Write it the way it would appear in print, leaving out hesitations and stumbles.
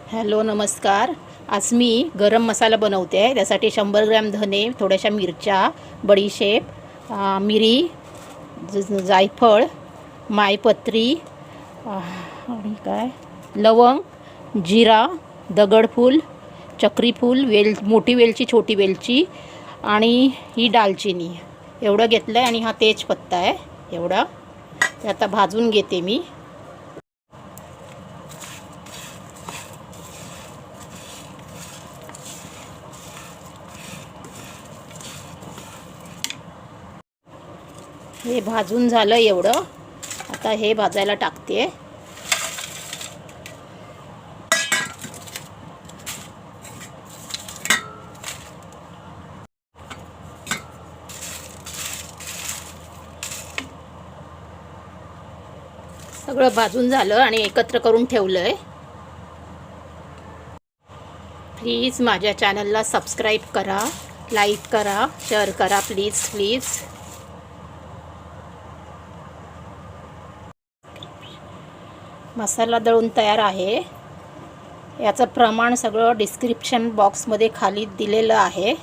Hello नमस्कार। आज मी गरम मसाला बनवते आहे। त्यासाठी 100 ग्रॅम धने, थोड्याशा मिरच्या, बडीशेप, मिरी, जायफळ, मायपत्री आणि काय लवंग, जिरा, दगडफूल, चक्रीफूल, मोठी वेलची, छोटी वेलची आणि ही दालचिनी एवढं घेतलं आहे आणि हा तेजपत्ता आहे एवढा। ते आता भाजून घेते मी। हे भाजून झालं एवढं। आता हे भाजायला टाकते। सगळं भाजून झालं आणि एकत्र करून ठेवलंय। प्लीज माझ्या चॅनलला सबस्क्राइब करा, लाईक करा, शेअर करा, प्लीज। मसाला दळून तयार आहे। याचं प्रमाण सगळं डिस्क्रिप्शन बॉक्समध्ये खाली दिलेलं आहे।